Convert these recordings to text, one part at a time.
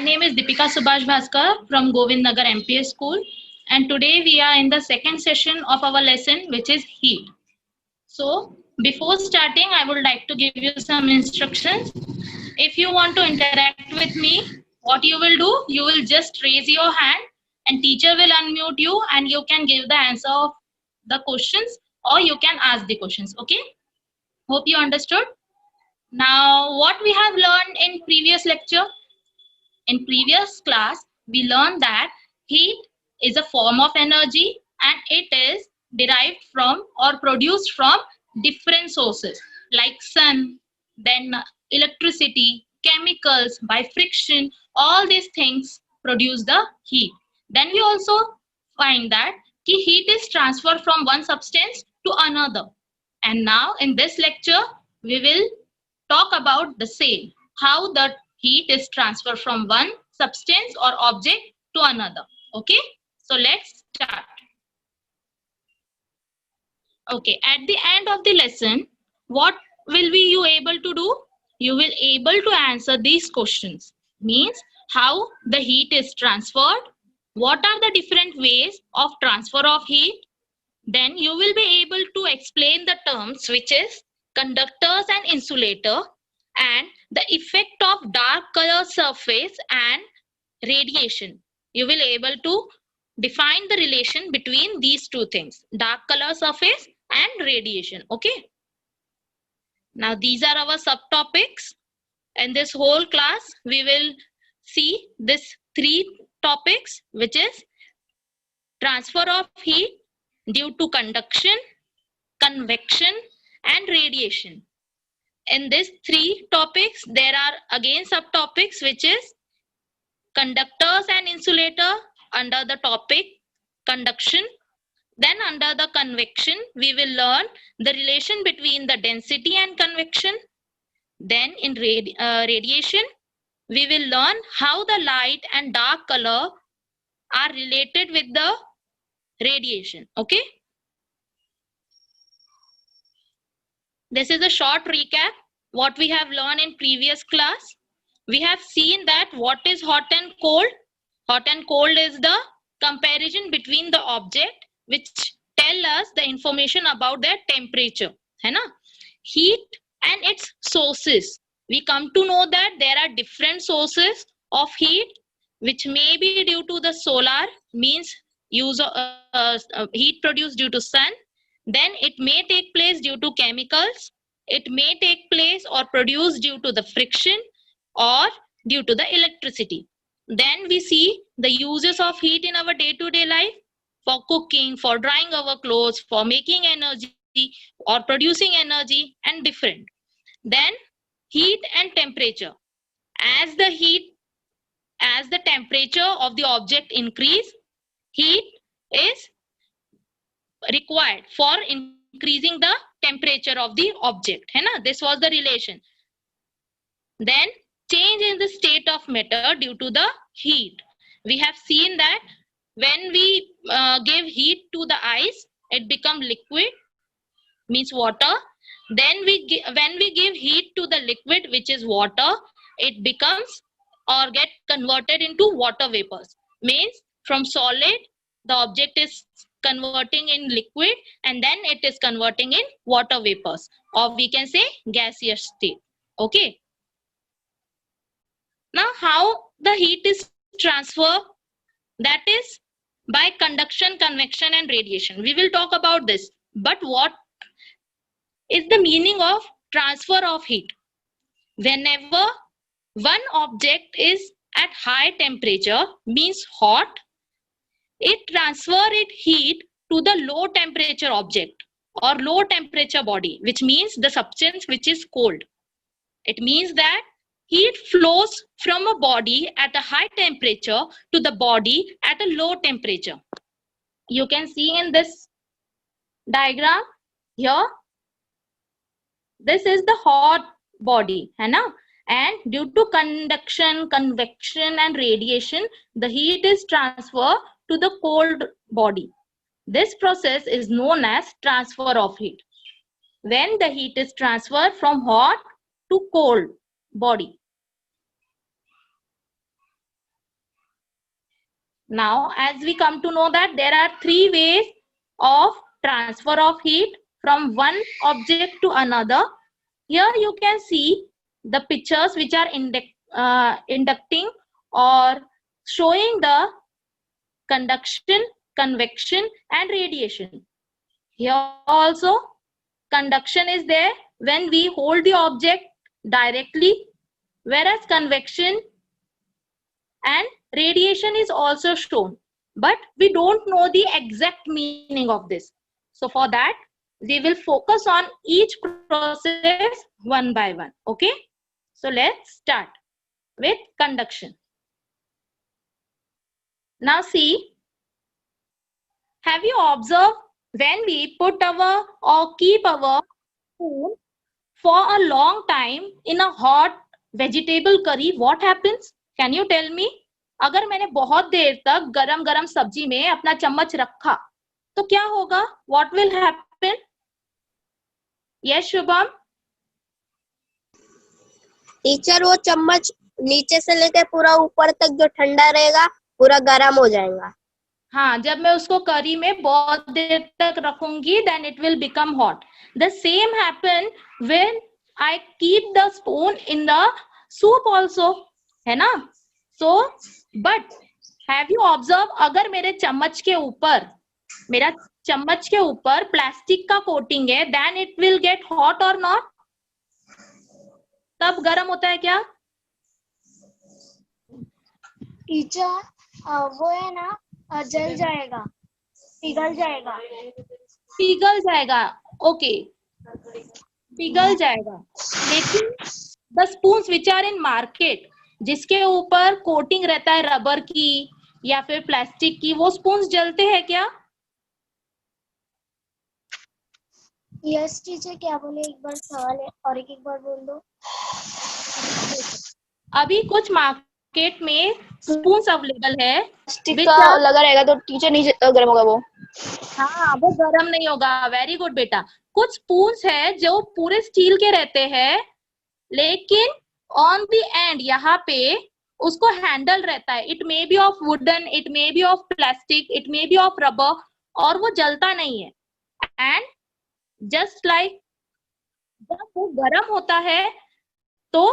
My name is Deepika Subhash Bhaskar from Govind Nagar MPS School, and today we are in the second session of our lesson, which is heat. So, before starting, I would like to give you some instructions. If you want to interact with me, what you will do, you will just raise your hand, and teacher will unmute you, and you can give the answer of the questions, or you can ask the questions. Okay? Hope you understood. Now, what we have learned in previous lecture? In previous class, we learned that heat is a form of energy and it is derived from or produced from different sources like sun, then electricity, chemicals, by friction. All these things produce the heat. Then we also find that heat is transferred from one substance to another. And now in this lecture, we will talk about the same, how the heat is transferred from one substance or object to another. Okay, so let's start. Okay, at the end of the lesson, what will be you able to do? You will able to answer these questions. Means how the heat is transferred, what are the different ways of transfer of heat, then you will be able to explain the terms which is conductors and insulator, and the effect of dark color surface and radiation. You will able to define the relation between these two things, dark color surface and radiation. Okay. Now these are our subtopics. In this whole class, we will see this three topics, which is transfer of heat due to conduction, convection, and radiation. In these three topics, there are again subtopics, which is conductors and insulator under the topic conduction. Then under the convection, we will learn the relation between the density and convection. Then in radiation, we will learn how the light and dark color are related with the radiation. Okay. This is a short recap what we have learned in previous class. We have seen that what is hot and cold. Hot and cold is the comparison between the object which tell us the information about their temperature. है ना? Heat and its sources. We come to know that there are different sources of heat which may be due to the solar, means use heat produced due to sun. Then it may take place due to chemicals. It may take place or produced due to the friction or due to the electricity. Then we see the uses of heat in our day-to-day life, for cooking, for drying our clothes, for making energy or producing energy, and different. Then heat and temperature. As the temperature of the object increase, heat is required for increasing the temperature of the object. है ना? This was the relation. Then change in the state of matter due to the heat. We have seen that when we give heat to the ice, it becomes liquid, means water. Then when we give heat to the liquid, which is water, it becomes or get converted into water vapors. Means from solid, the object is converting in liquid, and then it is converting in water vapors, or we can say gaseous state. Okay. Now how the heat is transferred, that is by conduction, convection, and radiation. We will talk about this. But what is the meaning of transfer of heat? Whenever one object is at high temperature, means hot, it transfer its heat to the low temperature object or low temperature body, which means the substance which is cold. It means that heat flows from a body at a high temperature to the body at a low temperature. You can see in this diagram here, this is the hot body, है ना? And due to conduction, convection, and radiation, the heat is transferred to the cold body. This process is known as transfer of heat. When the heat is transferred from hot to cold body. Now, as we come to know that there are three ways of transfer of heat from one object to another. Here you can see the pictures which are inducting or showing the conduction, convection, and radiation. Here also conduction is there when we hold the object directly, whereas convection and radiation is also shown, but we don't know the exact meaning of this. So for that we will focus on each process one by one. Okay, so let's start with conduction. Now see, have you observed when we put our or keep our spoon for a long time in a hot vegetable curry, what happens? Can you tell me? अगर मैंने बहुत देर तक गरम गरम सब्जी में अपना चम्मच रखा तो क्या होगा? What will happen? Yes, Shubham. Teacher, वो चम्मच नीचे से लेके पूरा ऊपर तक जो ठंडा रहेगा पूरा गर्म हो जाएगा. हाँ, जब मैं उसको करी में बहुत देर तक रखूंगी then it will become hot. The same happen when I keep the spoon in the soup also, है ना? So, but have you observed अगर मेरे चम्मच के ऊपर प्लास्टिक का कोटिंग है then it will get hot or not? तब गर्म होता है क्या? टीचर, वो है ना, जल जाएगा, पिघल जाएगा. ओके, पिघल जाएगा. लेकिन the spoons which are in market, जिसके ऊपर कोटिंग रहता है रबर की या फिर प्लास्टिक की, वो स्पून्स जलते हैं क्या? Yes teacher. क्या बोले? एक बार सवाल है और एक बार बोल दो. अभी कुछ मार्केट में स्पून्स अवेलेबल है, स्टिक का लगा रहेगा तो टीचर नहीं गर्म होगा वो. हाँ, वो गर्म नहीं होगा. वेरी गुड बेटा. कुछ स्पून्स है जो पूरे स्टील के रहते हैं, लेकिन ऑन द एंड यहाँ पे उसको हैंडल रहता है. It may be of wooden, it may be of plastic, it may be of rubber, और वो जलता नहीं है. एंड जस्ट लाइक जब वो गर्म होता है तो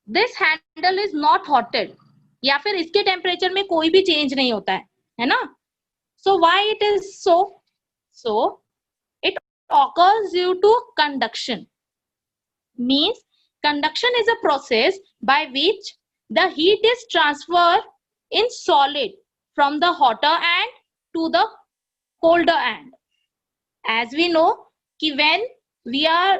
दिस हैंडल इज नॉट हॉटेड, या फिर इसके टेम्परेचर में कोई भी चेंज नहीं होता है ना? So why it is so? It occurs due to conduction. Means conduction is a process by which the heat is transferred in solid from the hotter end to the colder end. As we know कि when we are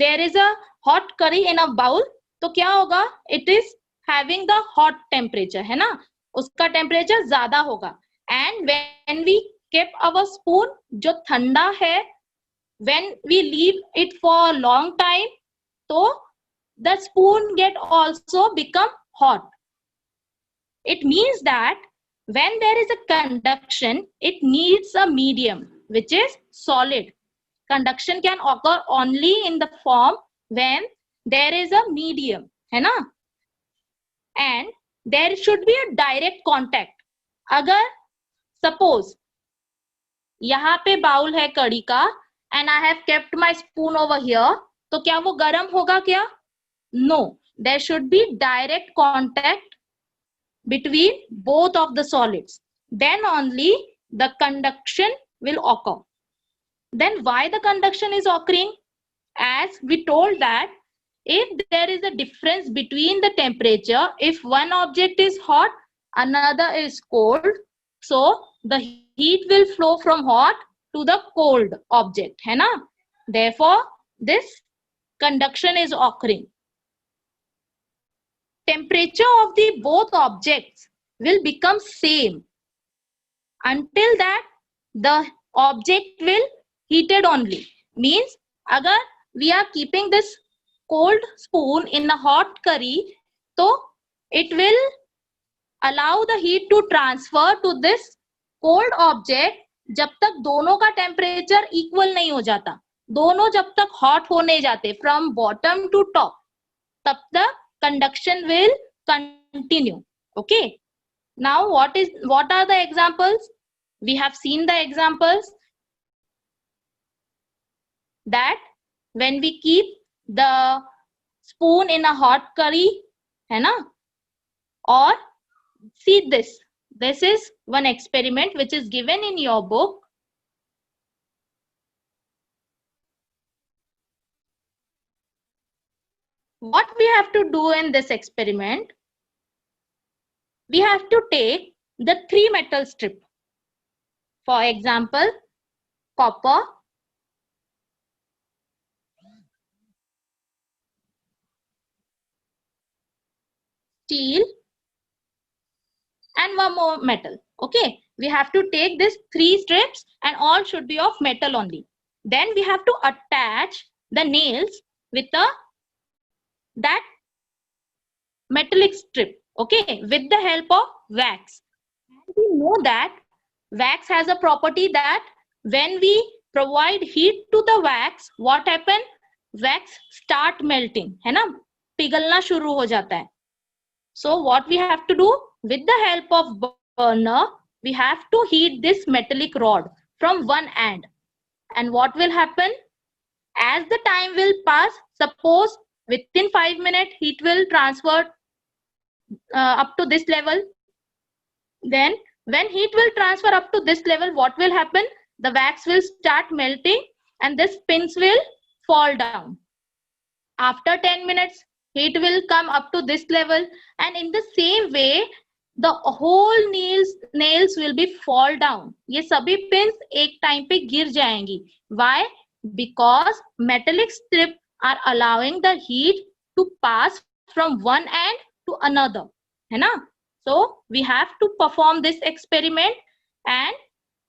there is a hot curry in a bowl, तो क्या होगा? It is having the hot temperature, है ना? उसका temperature ज्यादा होगा. And when we keep our spoon जो ठंडा है, when we leave it for a long time, तो the spoon get also become hot. It means that when there is a conduction, it needs a medium which is solid. Conduction can occur only in the form when there is a medium, है ना? And there should be a direct contact. अगर suppose यहाँ पे bowl है कड़ी का and I have kept my spoon over here, तो क्या वो गर्म होगा क्या? No, there should be direct contact between both of the solids. Then only the conduction will occur. Then why the conduction is occurring? As we told that if there is a difference between the temperature, if one object is hot, another is cold, so the heat will flow from hot to the cold object, है ना? Therefore, this conduction is occurring. Temperature of the both objects will become same until that the object will heated only. Means अगर we are keeping this cold spoon in a hot curry, तो it will allow the heat to transfer to this cold object जब तक दोनों का temperature equal नहीं हो जाता. दोनों जब तक हॉट हो नहीं जाते फ्रॉम बॉटम टू टॉप, तब तक conduction will continue. Okay. Now what are the examples? We have seen the examples that when we keep the spoon in a hot curry, है ना? Or see this. This is one experiment which is given in your book. What we have to do in this experiment? We have to take the 3 metal strip. For example, copper, steel, and one more metal. Okay, we have to take these 3 strips and all should be of metal only. Then we have to attach the nails with that metallic strip, okay, with the help of wax. And we know that wax has a property that when we provide heat to the wax, what happen? Wax start melting, है ना? पिघलना शुरू हो जाता है. So what we have to do? With the help of burner, we have to heat this metallic rod from one end. And what will happen? As the time will pass, suppose within 5 minutes, heat will transfer up to this level. Then when heat will transfer up to this level, what will happen? The wax will start melting and the pins will fall down. After 10 minutes, heat will come up to this level, and in the same way, the whole nails will be fall down. ये सभी pins एक time पे गिर जाएंगी. Why? Because metallic strip are allowing the heat to pass from one end to another. है ना? So we have to perform this experiment, and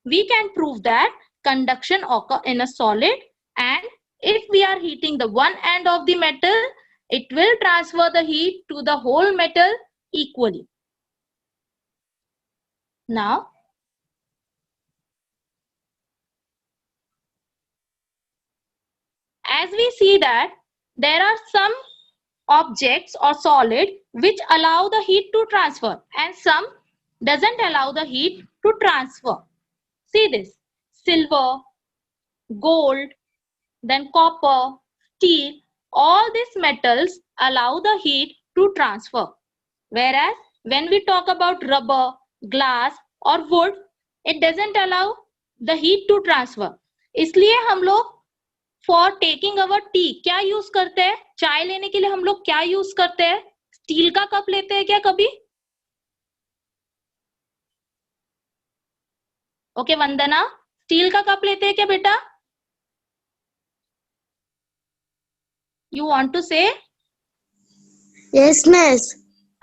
we can prove that conduction occur in a solid, and if we are heating the one end of the metal, it will transfer the heat to the whole metal equally. Now, as we see that there are some objects or solid which allow the heat to transfer and some doesn't allow the heat to transfer. See this: silver, gold, then copper, steel, all these metals allow the heat to transfer. Whereas when we talk about rubber, glass or wood, it doesn't allow the heat to transfer. इसलिए हम लोग for taking our tea क्या use करते हैं? चाय लेने के लिए हम लोग क्या यूज करते हैं? स्टील का कप लेते हैं क्या कभी? ओके वंदना, स्टील का कप लेते हैं क्या बेटा? You want to say? Yes, miss.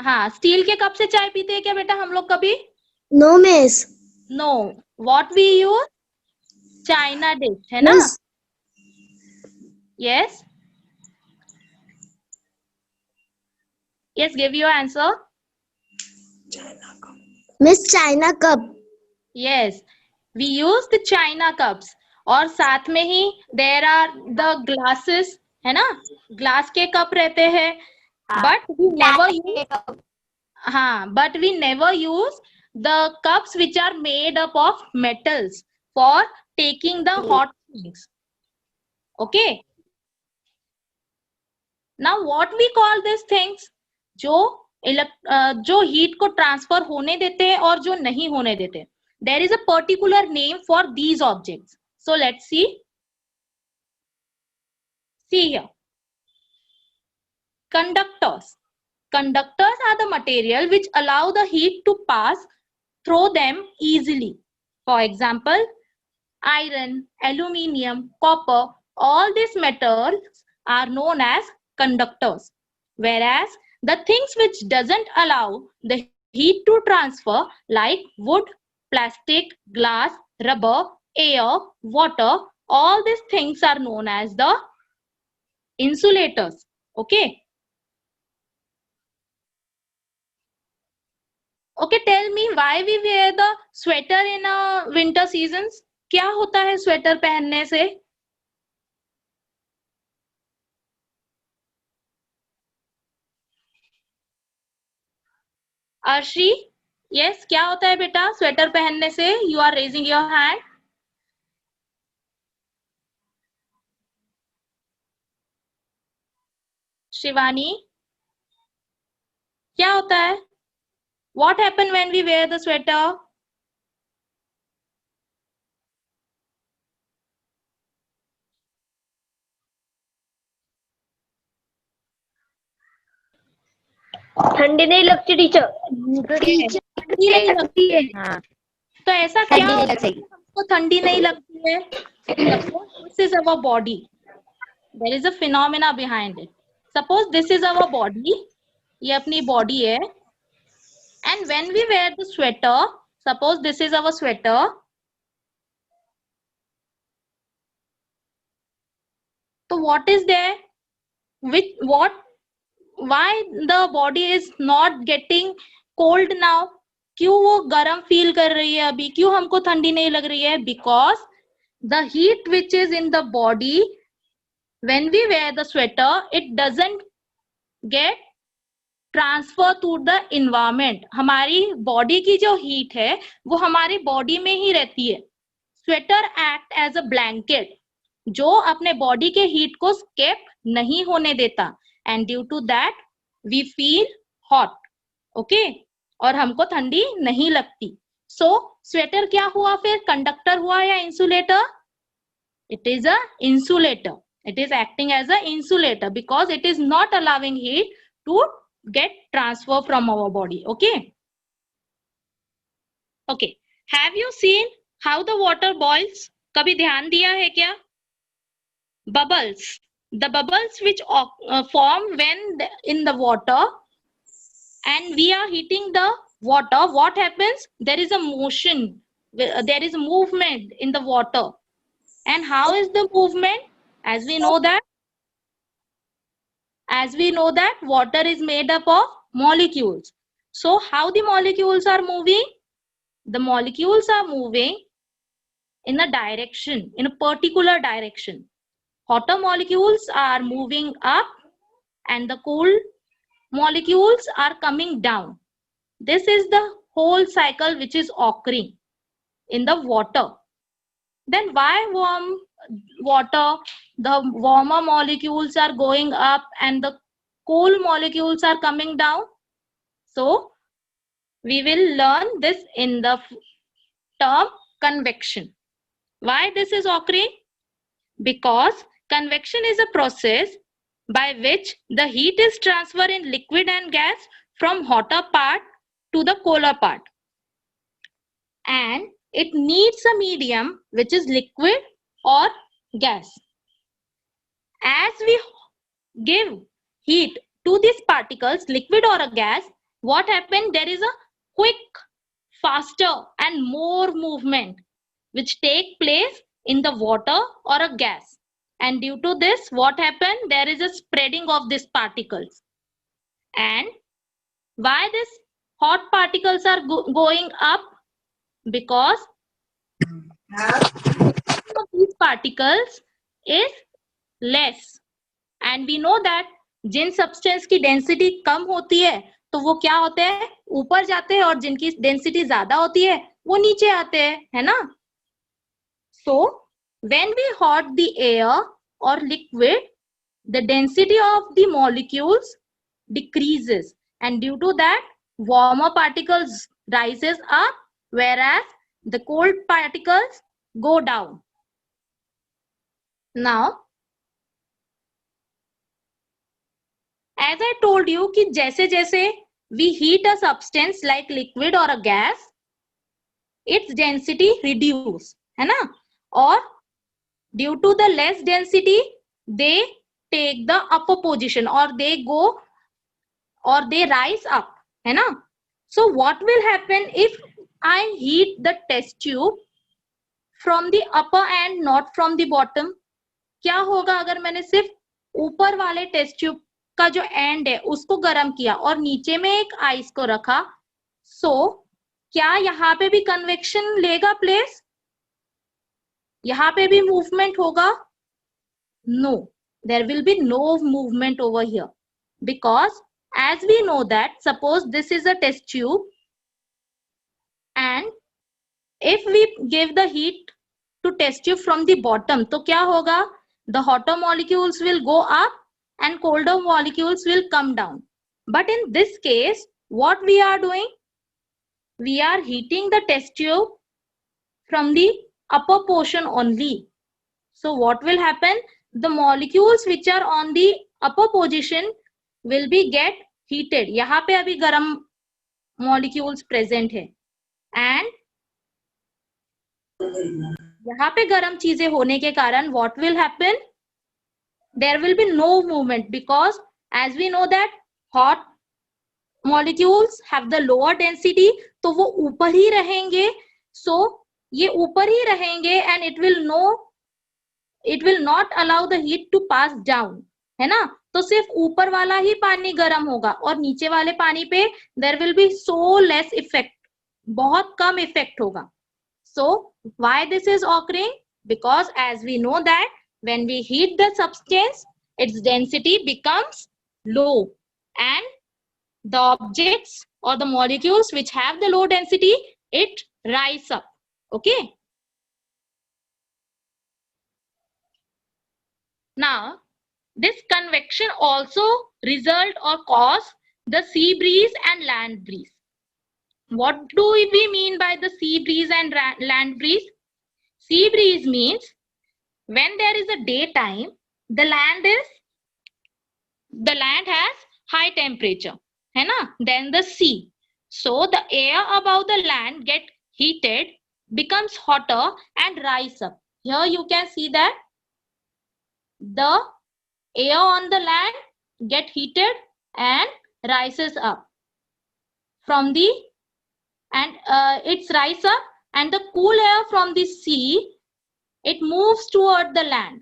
हाँ, स्टील के कप से चाय पीते हैं क्या बेटा हम लोग कभी? No, miss. No. What we use? China dish, है ना? Miss. Yes. Yes, give your answer. Miss, China cup. Yes, we use the China cups. और साथ में ही there are the glasses, है ना? ग्लास के कप रहते हैं. But we never use. हाँ, but we never use the cups which are made up of metals for taking the hot things. Okay. Now what we call these things? जो heat को transfer होने देते हैं और जो नहीं होने देते. There is a particular name for these objects. So let's see. See here. Conductors. Conductors are the material which allow the heat to pass through them easily. For example, iron, aluminium, copper, all these metals are known as conductors. Whereas the things which doesn't allow the heat to transfer, like wood, plastic, glass, rubber, air, water, all these things are known as the insulators. Okay. Okay, tell me why we wear the sweater in winter seasons? क्या होता है sweater पहनने से? Arshi, yes, क्या होता है बेटा sweater पहनने से? You are raising your hand. Shivani, क्या होता है? What happen when we wear the sweater? ठंडी नहीं लगती टीचर. ठंडी नहीं लगती है. हाँ, तो ऐसा क्या होता है कि हमको ठंडी नहीं लगती है? Suppose this is our body. There is a phenomena behind it. Suppose this is our body. ये अपनी body है. And when we wear the sweater, suppose this is our sweater. So what is there? Why the body is not getting cold now? क्यों वो गर्म feel कर रही है अभी? क्यों हमको ठंडी नहीं लग रही है? Because the heat which is in the body, when we wear the sweater, it doesn't get transfer to the environment. हमारी बॉडी की जो हीट है वो हमारी बॉडी में ही रहती है. Sweater act as a blanket जो अपने बॉडी के हीट को स्केप नहीं होने देता. And due to that we feel hot. Okay, और हमको ठंडी नहीं लगती. सो स्वेटर क्या हुआ फिर? कंडक्टर हुआ या insulator? It is a insulator. It is acting as an insulator because it is not allowing heat to get transfer from our body. Okay. Okay. Have you seen how the water boils? कभी ध्यान दिया है क्या? Bubbles. The bubbles which form when in the water and we are heating the water. What happens? There is a motion. There is movement in the water. And how is the movement? As we know that water is made up of molecules. So how the molecules are moving? The molecules are moving in a direction, in a particular direction. Hotter molecules are moving up and the cool molecules are coming down. This is the whole cycle which is occurring in the water. Then why warm water? The warmer molecules are going up and the cool molecules are coming down. So we will learn this in the term convection. Why this is occurring? Because convection is a process by which the heat is transferred in liquid and gas from hotter part to the colder part. And it needs a medium which is liquid or gas. As we give heat to these particles, liquid or a gas, what happens? There is a quick, faster and more movement which take place in the water or a gas. And due to this, what happened? There is a spreading of these particles. And why these hot particles are going up? Because of these particles is less. And we know that जिन substance की density कम होती है तो वो क्या होते हैं? ऊपर जाते हैं, और जिनकी डेंसिटी ज्यादा होती है वो नीचे आते हैं, है ना? So when we hot the air or liquid, the density of the molecules decreases, and due to that warmer particles rises up whereas the cold particles go down. Now as I told you कि जैसे जैसे we heat a substance like liquid or a gas, its density reduce, है ना? और due to the less density they take the upper position or they go or they rise up, है ना? So what will happen if I heat the test tube from the upper end, not from the bottom? क्या होगा अगर मैंने सिर्फ ऊपर वाले test tube का जो एंड है उसको गर्म किया और नीचे में एक आइस को रखा? सो क्या यहाँ पे भी कन्वेक्शन लेगा प्लेस? यहाँ पे भी मूवमेंट होगा? No, there will be no movement over here, because as we know that suppose this is a test tube and if we give the heat to test tube from the bottom, तो क्या होगा? The hotter molecules will go up and colder molecules will come down. But in this case, what we are doing? We are heating the test tube from the upper portion only. So what will happen? The molecules which are on the upper position will be get heated. यहाँ पे अभी गर्म molecules present है and यहाँ पे गर्म चीजें होने के कारण what will happen? There will be no movement because as we know that hot molecules have the lower density, तो वो ऊपर ही रहेंगे. So ये ऊपर ही रहेंगे and it will not allow the heat to pass down, है ना? तो सिर्फ ऊपर वाला ही पानी गर्म होगा और नीचे वाले पानी पे there will be so less effect, बहुत कम effect होगा. So why this is occurring? Because as we know that when we heat the substance, its density becomes low and the objects or the molecules which have the low density, it rise up. Okay. Now, this convection also result or cause the sea breeze and land breeze. What do we mean by the sea breeze and land breeze? Sea breeze means when there is a daytime, the land has high temperature, है ना? Then the sea. So the air above the land get heated, becomes hotter and rise up. Here you can see that the air on the land get heated and rises up from the it's rise up, and the cool air from the sea, it moves toward the land,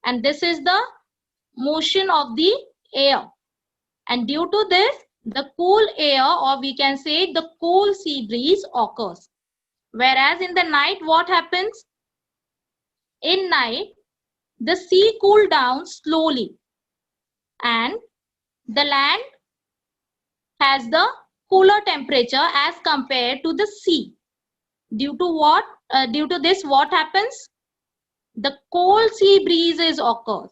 and this is the motion of the air, and due to this the cool air, or we can say the cool sea breeze occurs. Whereas in the night what happens? In night the sea cool down slowly and the land has the cooler temperature as compared to the sea. Due to what? Due to this, what happens? The cold sea breezes occurs,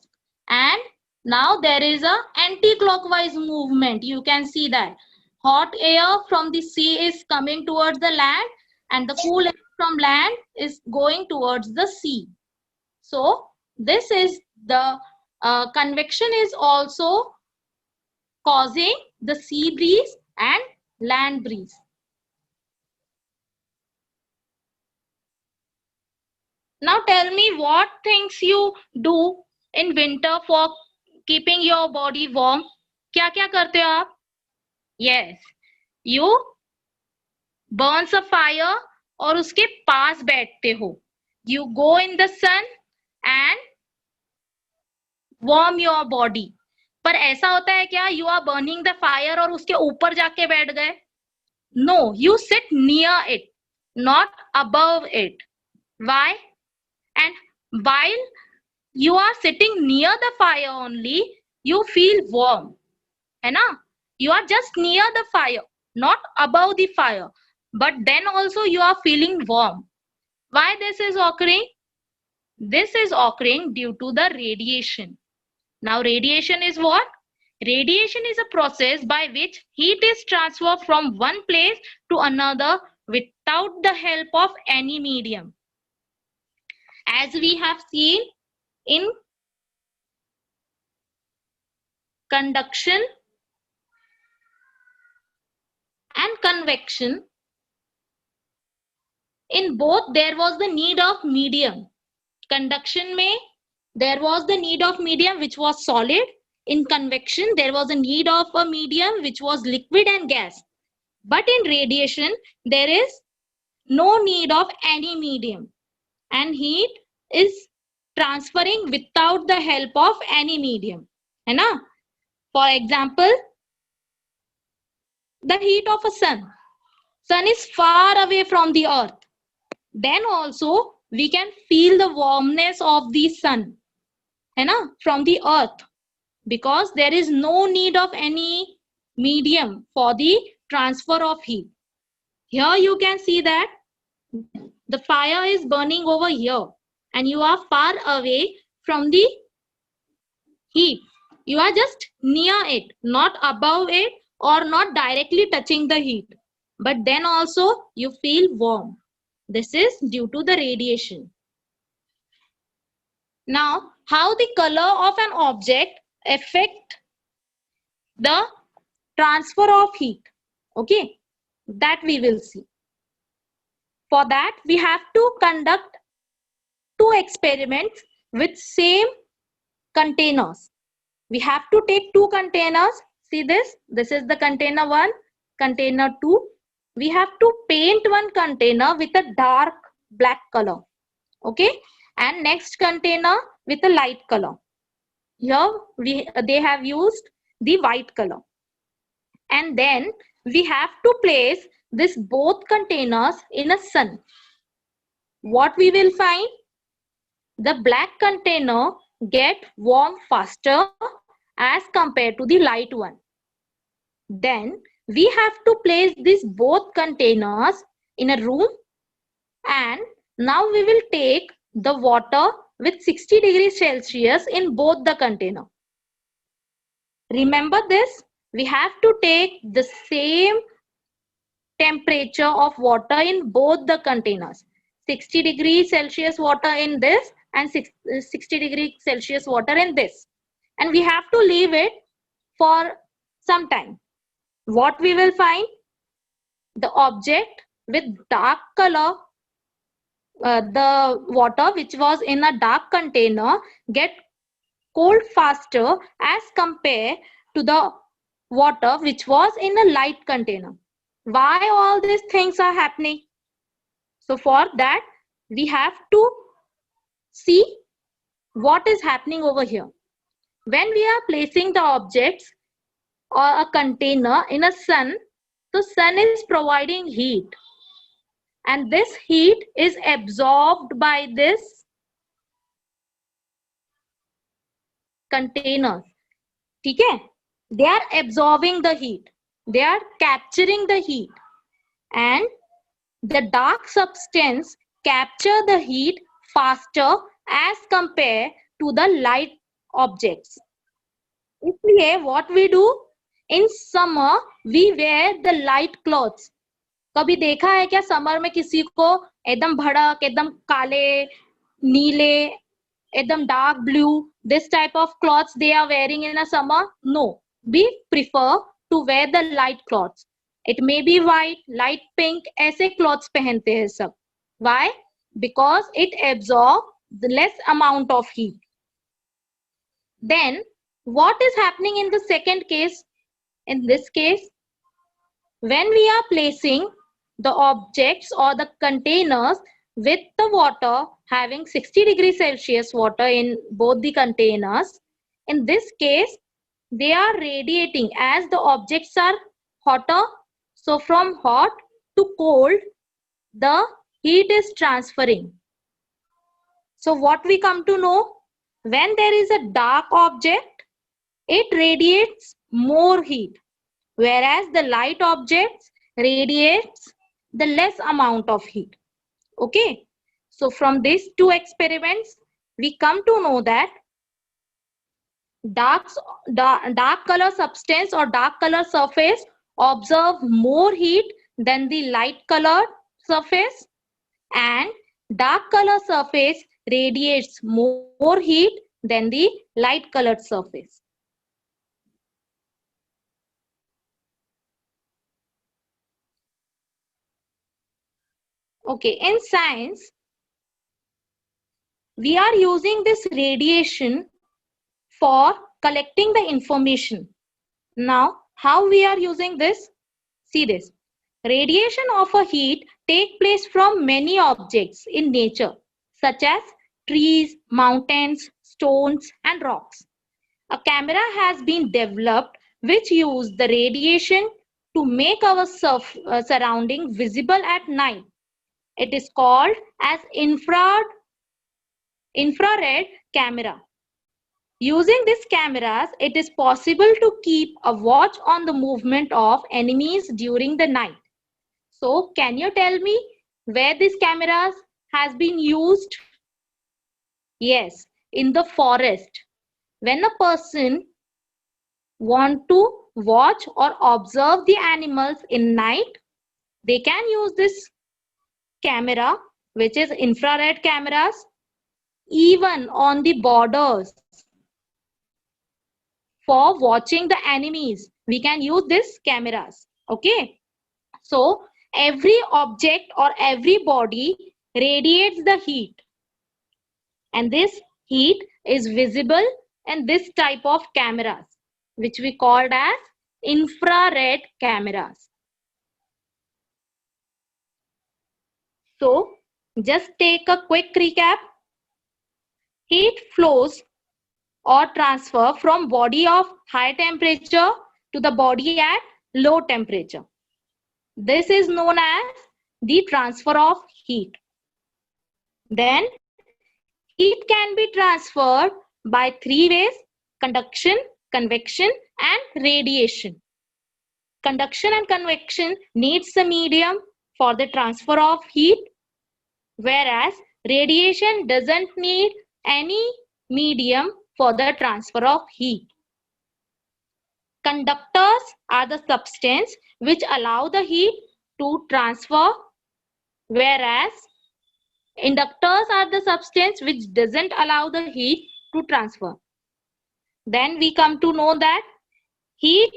and now there is a anti-clockwise movement. You can see that hot air from the sea is coming towards the land, and the cool air from land is going towards the sea. So this is the convection is also causing the sea breeze and land breeze. Now tell me what things you do in winter for keeping your body warm. क्या क्या करते हो आप? Yes, you burns a fire और उसके पास बैठते हो. You go in the sun and warm your body. पर ऐसा होता है क्या? You are burning the fire और उसके ऊपर जाके बैठ गए? No, you sit near it, not above it. Why? And while you are sitting near the fire only, you feel warm, है ना? You are just near the fire, not above the fire, but then also you are feeling warm. Why this is occurring? This is occurring due to the radiation. Now radiation is what? Radiation is a process by which heat is transferred from one place to another without the help of any medium. As we have seen in conduction and convection, in both there was the need of medium. Conduction में there was the need of medium which was solid. In convection there was a need of a medium which was liquid and gas. But in radiation there is no need of any medium, and heat is transferring without the help of any medium, है ना? For example, the heat of a sun. Sun is far away from the earth. Then also we can feel the warmness of the sun, है ना, from the earth, because there is no need of any medium for the transfer of heat. Here you can see that the fire is burning over here and you are far away from the heat. You are just near it, not above it or not directly touching the heat. But then also you feel warm. This is due to the radiation. Now, how the color of an object affect the transfer of heat? Okay, that we will see. For that, we have to conduct two experiments with same containers. We have to take two containers. See this? This is the container 1, container 2. We have to paint one container with a dark black color. Okay, and next container with a light color. Here they have used the white color. And then we have to place this both containers in a sun. What we will find? The black container get warm faster as compared to the light one. Then we have to place these both containers in a room, and now we will take the water with 60 degrees Celsius in both the container. Remember this, we have to take the same temperature of water in both the containers. 60 degrees Celsius water in this and 60 degrees Celsius water in this. And we have to leave it for some time. What we will find? The object with dark color, the water which was in a dark container get cold faster as compared to the water which was in a light container. Why all these things are happening? So for that, we have to see what is happening over here. When we are placing the objects or a container in a sun, the sun is providing heat. And this heat is absorbed by this containers. Okay? They are absorbing the heat. They are capturing the heat. And the dark substance capture the heat faster as compared to the light objects. इसलिए what we do? In summer we wear the light clothes. कभी देखा है क्या summer में किसी को एकदम भड़क, एकदम काले, नीले, एकदम dark blue, this type of clothes they are wearing in a summer? No, we prefer to wear the light clothes. It may be white, light pink, ऐसे clothes पहनते हैं सब. Why? Because it absorbs the less amount of heat. Then what is happening in the second case? In this case, when we are placing the objects or the containers with the water having 60 degrees Celsius water in both the containers, in this case, they are radiating as the objects are hotter. So from hot to cold, the heat is transferring. So what we come to know, when there is a dark object, it radiates more heat, whereas the light objects radiates the less amount of heat. Okay, so from these two experiments, we come to know that dark color substance or dark color surface observe more heat than the light colored surface, and dark color surface radiates more heat than the light colored surface. Okay, in science, we are using this radiation for collecting the information. Now, how we are using this? See this. Radiation of a heat take place from many objects in nature, such as trees, mountains, stones, and rocks. A camera has been developed which uses the radiation to make our surrounding visible at night. It is called as infrared camera. Using these cameras, it is possible to keep a watch on the movement of enemies during the night. So can you tell me where these cameras has been used? Yes, in the forest. When a person want to watch or observe the animals in night, they can use this camera, which is infrared cameras, even on the borders. For watching the enemies, we can use these cameras. Okay. So every object or every body radiates the heat, and this heat is visible in this type of cameras, which we called as infrared cameras. So just take a quick recap. Heat flows or transfer from body of high temperature to the body at low temperature. This is known as the transfer of heat. Then heat can be transferred by three ways: conduction, convection, and radiation. Conduction and convection needs a medium for the transfer of heat, whereas radiation doesn't need any medium for the transfer of heat. Conductors are the substance which allow the heat to transfer, whereas inductors are the substance which doesn't allow the heat to transfer. Then we come to know that heat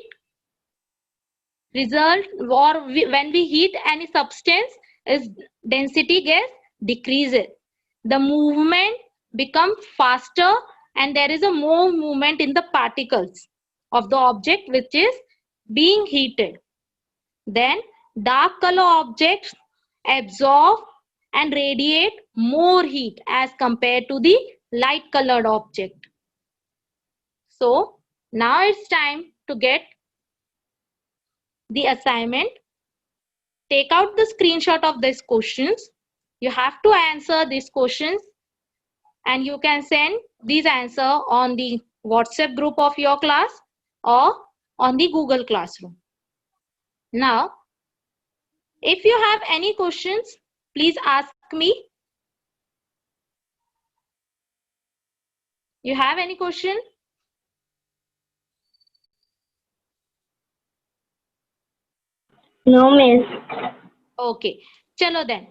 result, or when we heat any substance, its density gets decreases. The movement becomes faster, and there is a more movement in the particles of the object which is being heated. Then dark color objects absorb and radiate more heat as compared to the light colored object. So now it's time to get the assignment. Take out the screenshot of these questions. You have to answer these questions, and you can send these answers on the WhatsApp group of your class or on the Google Classroom. Now, if you have any questions, please ask me. You have any question? No, miss. Okay, chalo then.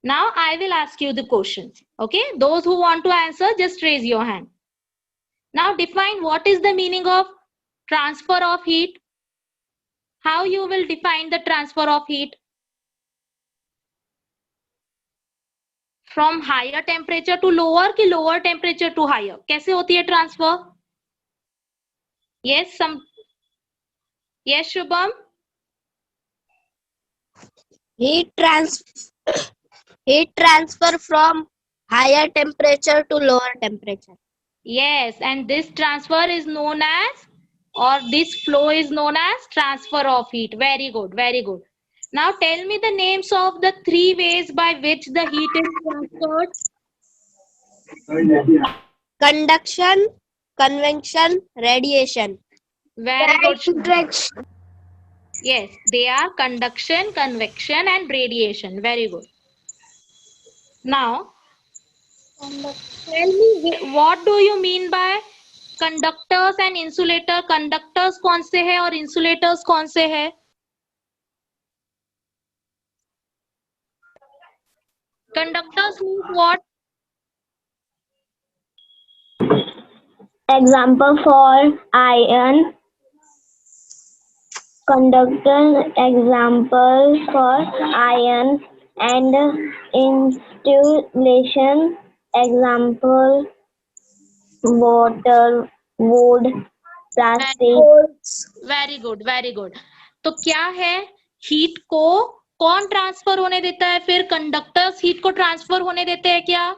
Now I will ask you the questions. Okay, those who want to answer, just raise your hand. Now define what is the meaning of transfer of heat. How you will define the transfer of heat? From higher temperature to lower कि lower temperature to higher? कैसे होती है transfer? Yes, yes, Shubham. Heat transfer from higher temperature to lower temperature. Yes, and this transfer is known as, or this flow is known as transfer of heat. Very good, very good. Now tell me the names of the three ways by which the heat is transferred. Conduction, convection, radiation. Very good. Yes, they are conduction, convection, and radiation. Very good. Now, tell me what do you mean by conductors and insulator? Conductors कौन से है और insulators कौन से है? Conductors means what? Example for iron. Conductor example for iron, and insulation example water, wood, plastic. Very good, very good. तो क्या है, हीट को कौन ट्रांसफर होने देता है? फिर कंडक्टर्स हीट को ट्रांसफर होने देते हैं क्या?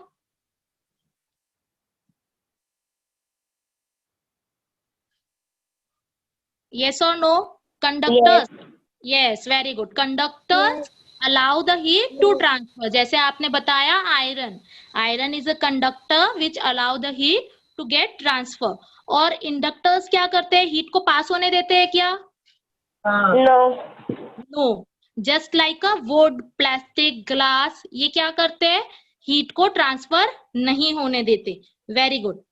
Yes or no? Conductors. Yes, very good. Conductors allow the heat to transfer. जैसे आपने बताया iron. Iron is a conductor which allow the heat to get transfer. और inductors क्या करते हैं? हीट को पास होने देते हैं क्या? No. No. Just like a would, plastic, glass, ये क्या करते हैं, हीट को ट्रांसफर नहीं होने देते. Very good.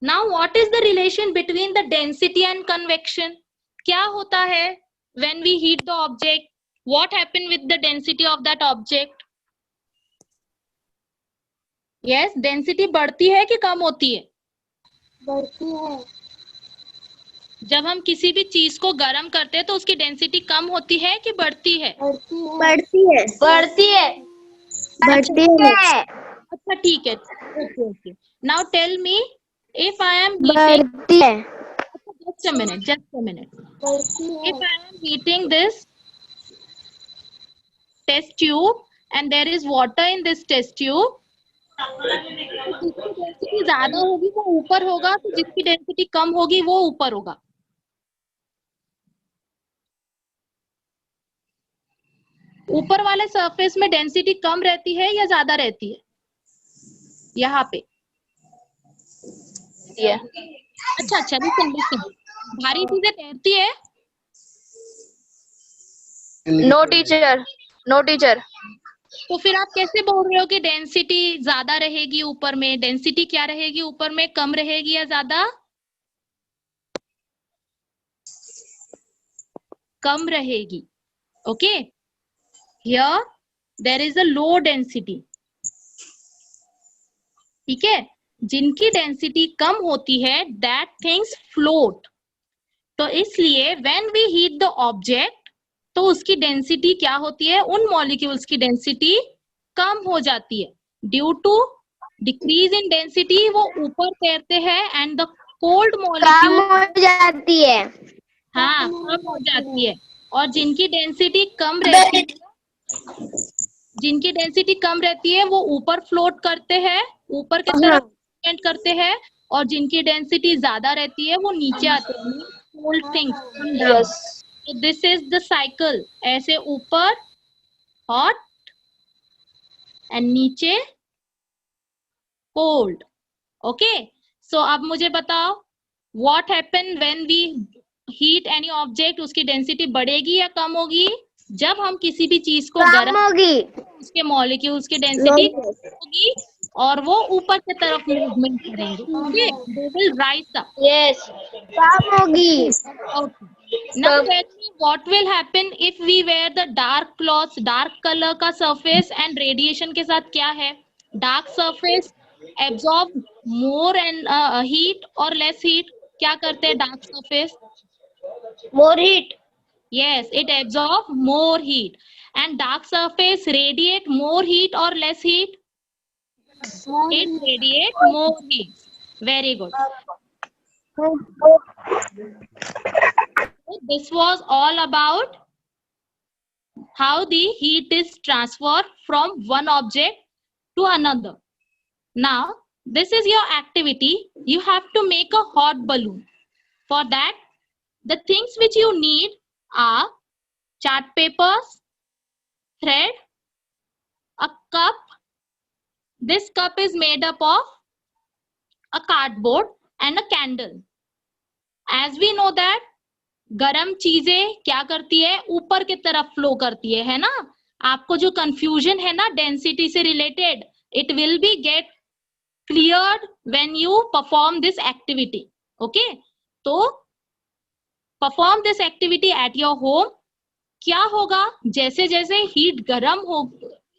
Now what is the relation between the density and convection? क्या होता है when we heat the object? What happen with the density of that object? Yes, density बढ़ती है कि कम होती है? बढ़ती है. जब हम किसी भी चीज को गर्म करते हैं तो उसकी डेंसिटी कम होती है कि बढ़ती है? बढ़ती है. बढ़ती है. बढ़ती है. अच्छा ठीक है. Okay okay. Now tell me, if I am heating, बढ़ती है. just a minute. If I am heating this test tube and there is water in this test tube, जिसकी डेंसिटी ज्यादा होगी वो ऊपर होगा, तो जिसकी डेंसिटी कम होगी वो ऊपर होगा. ऊपर वाले सरफेस में डेंसिटी कम रहती है या ज्यादा रहती है? यहाँ पे अच्छा लिसन, भारी चीजें तैरती है? No teacher. तो फिर आप कैसे बोल रहे हो कि डेंसिटी ज्यादा रहेगी ऊपर में? डेंसिटी क्या रहेगी ऊपर में, कम रहेगी या ज्यादा? कम रहेगी. Okay, here there is a low density. ठीक है, जिनकी डेंसिटी कम होती है दैट थिंग्स फ्लोट. तो इसलिए when we heat the object तो उसकी डेंसिटी क्या होती है, उन मॉलिक्यूल्स की डेंसिटी कम हो जाती है. Due to decrease in density वो ऊपर तैरते हैं एंड द कोल्ड कम मॉलिक्यूल हो जाती है. हाँ कम हो जाती है. और जिनकी डेंसिटी कम रहती है वो ऊपर फ्लोट करते हैं, ऊपर की तरफ मूवमेंट करते हैं. और जिनकी डेंसिटी ज्यादा रहती है वो नीचे आते हैं, cold things. This is the cycle. ऐसे ऊपर हॉट एंड नीचे कोल्ड. ओके, सो अब मुझे बताओ what happen when we heat any object, उसकी डेंसिटी बढ़ेगी या कम होगी? जब हम किसी भी चीज को गर्म होगी. उसके मॉलिक्यूल्स की डेंसिटी होगी और वो ऊपर की तरफ मूवमेंट करेंगे. Okay, they will rise up. Yes. कम होगी. Okay. Now tell me what will happen if we wear the dark clothes, dark color का surface and radiation के साथ क्या है? Dark surface absorb more and heat or less heat? क्या करते हैं dark surface? More heat. Yes, it absorb more heat. And dark surface radiate more heat or less heat? It radiate more heat. Very good. This was all about how the heat is transferred from one object to another. Now, this is your activity. You have to make a hot balloon. For that, the things which you need are chart papers, thread, a cup. This cup is made up of a cardboard and a candle. As we know that गरम चीजें क्या करती है, ऊपर की तरफ flow करती है ना? आपको जो कंफ्यूजन है ना डेंसिटी से related, it will be get cleared when you perform this activity. Okay, तो perform this activity at your home. क्या होगा, जैसे जैसे हीट गरम हो,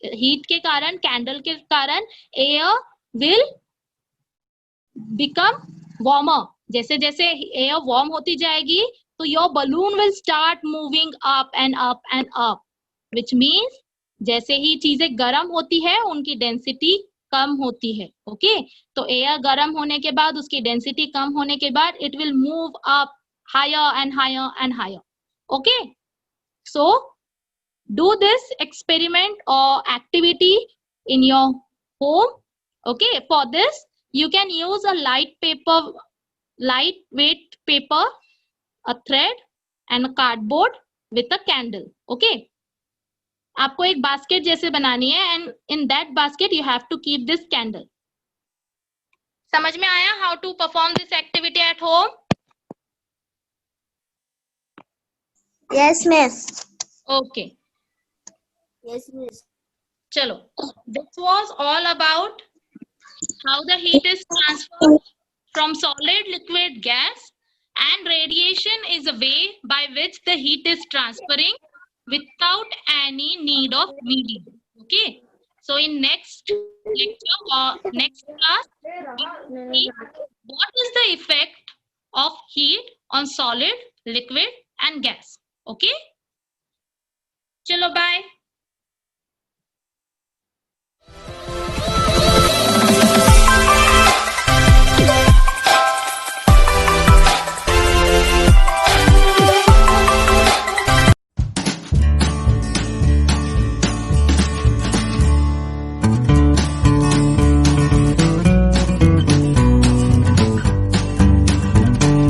हीट के कारण, कैंडल के कारण एयर विल बिकम वार्मर. जैसे जैसे एयर वार्म होती जाएगी तो your balloon will start moving up and up and up, which means जैसे ही चीजें गर्म होती है उनकी डेंसिटी कम होती है. ओके, तो एयर गर्म होने के बाद उसकी डेंसिटी कम होने के बाद it will move up higher and higher and higher. Okay, so do this experiment or activity in your home. Okay, for this you can use a lightweight paper, a thread and a cardboard with a candle. Okay, आपको एक basket जैसे बनानी है and in that basket you have to keep this candle. समझ में आया how to perform this activity at home? Yes, miss. Okay, Yes, miss. Chalo, this was all about how the heat is transferred from solid, liquid, gas, and radiation is a way by which the heat is transferring without any need of medium. Okay. So in next lecture or next class, we will see what is the effect of heat on solid, liquid, and gas. Okay. Chalo, bye.